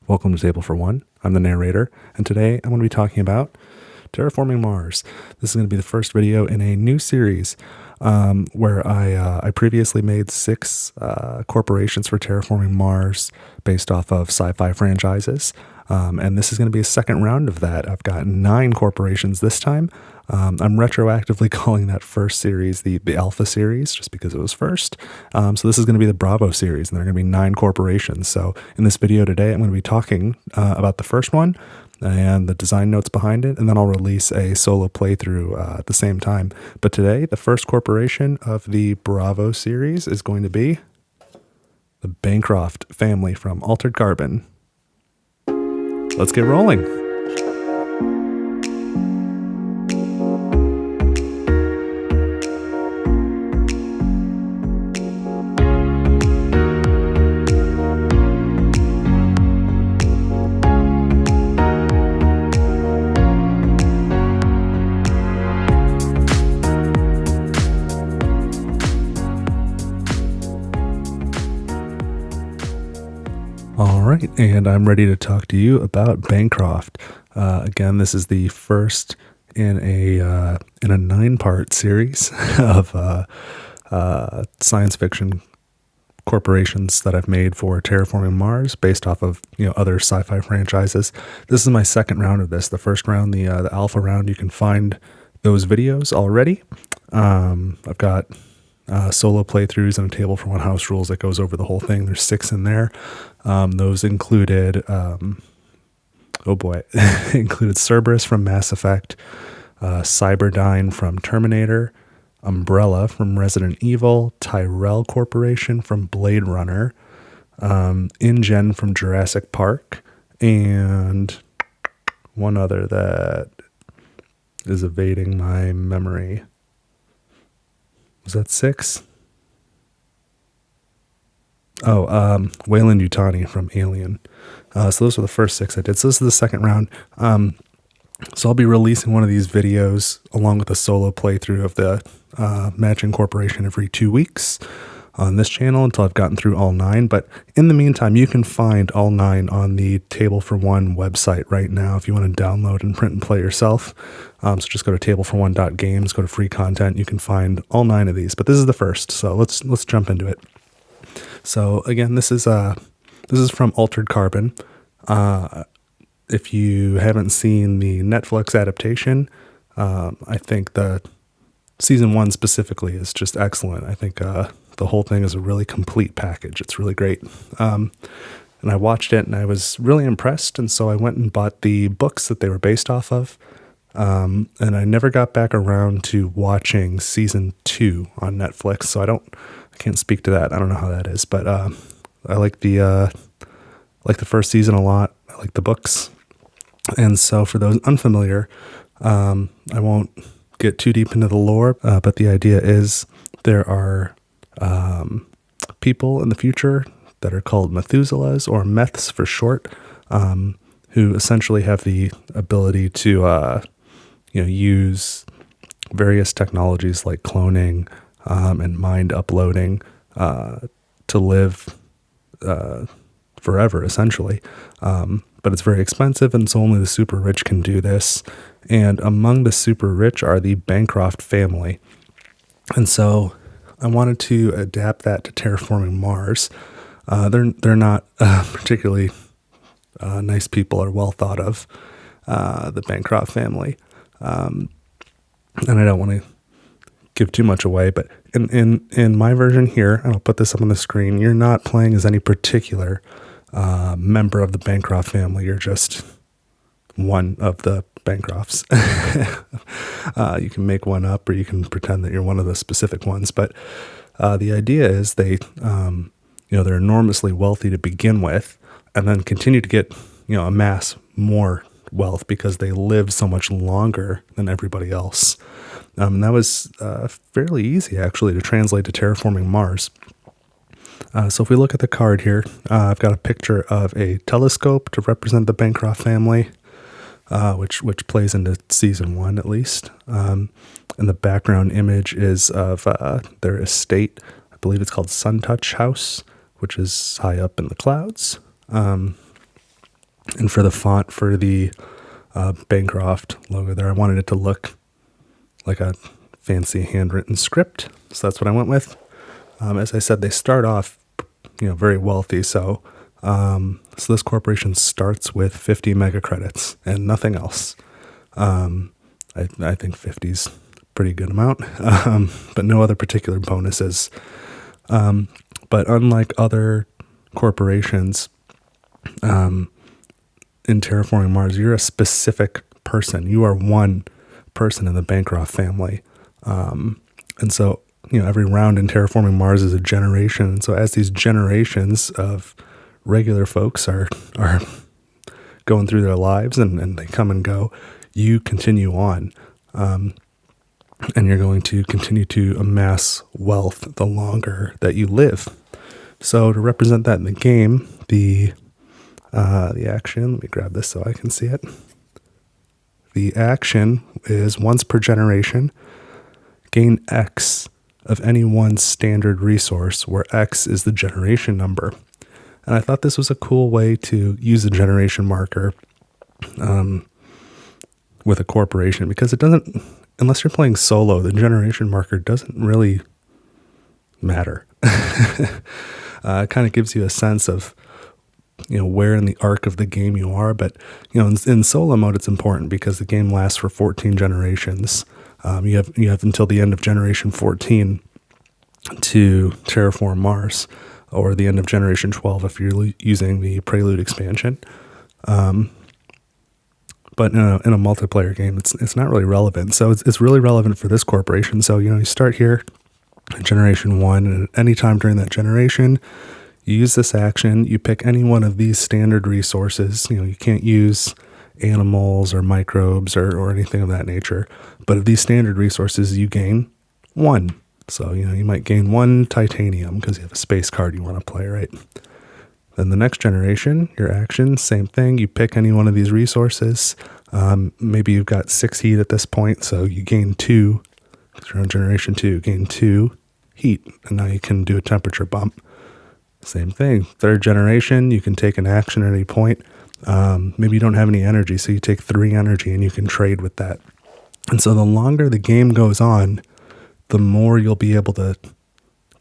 Welcome to Table for One. I'm the narrator, and today I'm going to be talking about Terraforming Mars. This is going to be the first video in a new series where I previously made 6 corporations for Terraforming Mars based off of sci-fi franchises. And this is going to be a second round of that. I've got 9 corporations this time. I'm retroactively calling that first series the Alpha series, just because it was first. So this is going to be the Bravo series, and there are going to be 9 corporations. So in this video today, I'm going to be talking about the first one and the design notes behind it, and then I'll release a solo playthrough at the same time. But today, the first corporation of the Bravo series is going to be the Bancroft family from Altered Carbon. Let's get rolling. All right, and I'm ready to talk to you about Bancroft. Again, this is the first in a 9-part series of science fiction corporations that I've made for Terraforming Mars, based off of other sci-fi franchises. This is my second round of this. The first round, the alpha round, you can find those videos already. I've got solo playthroughs and a table for one house rules that goes over the whole thing. There's 6 in there. Those included, included Cerberus from Mass Effect, Cyberdyne from Terminator, Umbrella from Resident Evil, Tyrell Corporation from Blade Runner, InGen from Jurassic Park, and one other that is evading my memory. Was that 6? Wayland Yutani from Alien. So those were the first 6 I did. So this is the second round. So I'll be releasing one of these videos along with a solo playthrough of the matching corporation every 2 weeks on this channel until I've gotten through all 9. But in the meantime, you can find all 9 on the Table for One website right now if you want to download and print and play yourself. So just go to tablefor1.games, go to free content. You can find all 9 of these, but this is the first. So let's jump into it. So again, this is from Altered Carbon. If you haven't seen the Netflix adaptation, I think the season 1 specifically is just excellent. I think the whole thing is a really complete package. It's really great. And I watched it and I was really impressed. And so I went and bought the books that they were based off of. And I never got back around to watching season 2 on Netflix. So I can't speak to that. I don't know how that is, but I like the first season a lot. I like the books. And so for those unfamiliar, I won't get too deep into the lore, but the idea is there are people in the future that are called Methuselahs, or Meths for short, who essentially have the ability to use various technologies like cloning and mind uploading to live forever, essentially. But it's very expensive, and so only the super rich can do this. And among the super rich are the Bancroft family. And so I wanted to adapt that to Terraforming Mars. They're not particularly nice people or well thought of, the Bancroft family. And I don't want to give too much away, but in my version here, and I'll put this up on the screen, you're not playing as any particular member of the Bancroft family. You're just one of the Bancrofts. You can make one up, or you can pretend that you're one of the specific ones. But the idea is they're enormously wealthy to begin with, and then continue to get amass more wealth because they live so much longer than everybody else. And that was fairly easy, actually, to translate to Terraforming Mars. So if we look at the card here, I've got a picture of a telescope to represent the Bancroft family, which plays into season 1 at least. And the background image is of their estate. I believe it's called Suntouch House, which is high up in the clouds. And for the font for the Bancroft logo there, I wanted it to look like a fancy handwritten script. So that's what I went with. As I said, they start off, very wealthy. So this corporation starts with 50 mega credits and nothing else. I think 50 is a pretty good amount, but no other particular bonuses. But unlike other corporations, in Terraforming Mars, you're a specific person. You are one person in the Bancroft family. And so, every round in Terraforming Mars is a generation. And so as these generations of regular folks are going through their lives and they come and go, you continue on. And you're going to continue to amass wealth the longer that you live. So to represent that in the game, the action, let me grab this so I can see it. The action is once per generation, gain X of any one standard resource where X is the generation number. And I thought this was a cool way to use a generation marker with a corporation, because it doesn't, unless you're playing solo, the generation marker doesn't really matter. It kind of gives you a sense of, where in the arc of the game you are. But, in solo mode, it's important because the game lasts for 14 generations. You have until the end of generation 14 to terraform Mars, or the end of generation 12 if you're using the Prelude expansion. But in a multiplayer game, it's not really relevant. So it's really relevant for this corporation. So, you start here at generation 1, and at any time during that generation, you use this action, you pick any one of these standard resources. You can't use animals or microbes or anything of that nature. But of these standard resources, you gain 1. So, you might gain 1 titanium because you have a space card you want to play, right? Then the next generation, your action, same thing. You pick any one of these resources. Maybe you've got 6 heat at this point, so you gain 2. Because you're on generation 2, you gain 2 heat. And now you can do a temperature bump. Same thing. 3rd generation, you can take an action at any point. Maybe you don't have any energy, so you take 3 energy and you can trade with that. And so the longer the game goes on, the more you'll be able to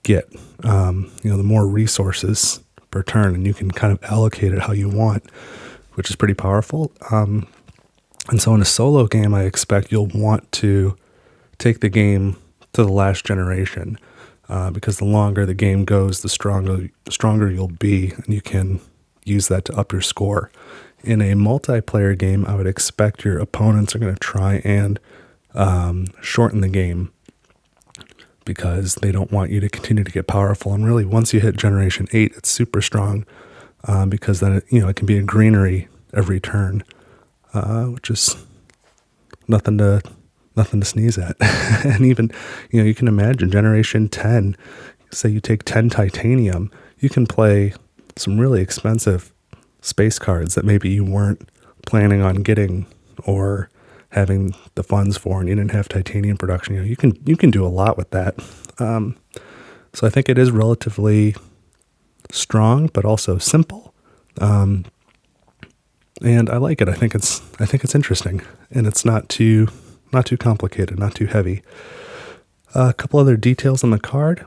get, the more resources per turn, and you can kind of allocate it how you want, which is pretty powerful. And so in a solo game, I expect you'll want to take the game to the last generation, because the longer the game goes, the stronger you'll be, and you can use that to up your score. In a multiplayer game, I would expect your opponents are going to try and shorten the game, because they don't want you to continue to get powerful. And really, once you hit generation 8, it's super strong, because then it can be a greenery every turn, which is nothing to sneeze at. And even, you can imagine generation 10, say you take 10 titanium, you can play some really expensive space cards that maybe you weren't planning on getting or having the funds for, and you didn't have titanium production. You can do a lot with that. So I think it is relatively strong, but also simple. And I like it. I think it's interesting, and it's not too complicated, not too heavy. A couple other details on the card.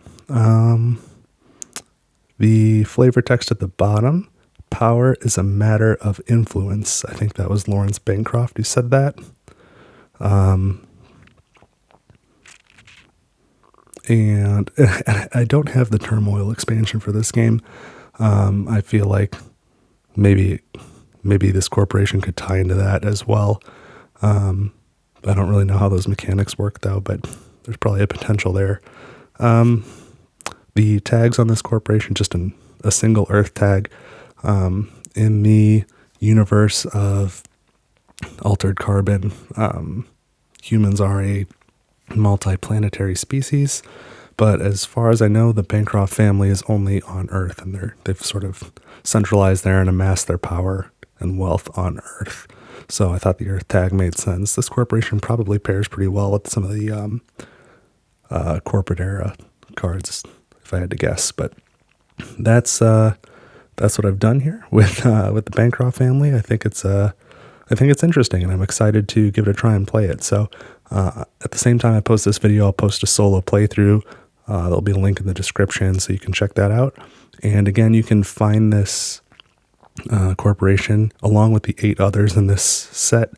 The flavor text at the bottom: power is a matter of influence. I think that was Lawrence Bancroft who said that. And I don't have the Turmoil expansion for this game. I feel like maybe this corporation could tie into that as well. I don't really know how those mechanics work though, but there's probably a potential there. The tags on this corporation, just a single Earth tag. In the universe of Altered Carbon, humans are a multi-planetary species, but as far as I know, the Bancroft family is only on Earth, and they've sort of centralized there and amassed their power and wealth on Earth. So I thought the Earth tag made sense. This corporation probably pairs pretty well with some of the corporate era cards, if I had to guess. But that's that's what I've done here with the Bancroft family. I think it's interesting, and I'm excited to give it a try and play it. So at the same time I post this video, I'll post a solo playthrough. There'll be a link in the description so you can check that out. And again, you can find this corporation along with the 8 others in this set.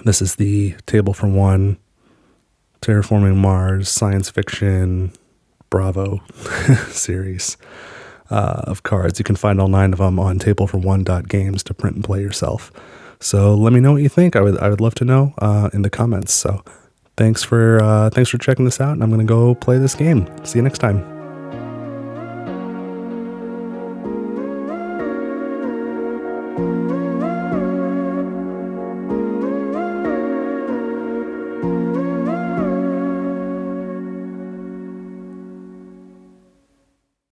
This is the Table for One, Terraforming Mars, science fiction, Bravo series of cards. You can find all 9 of them on tableforone.games to print and play yourself. So let me know what you think. I would love to know in the comments. So thanks for checking this out, and I'm going to go play this game. See you next time.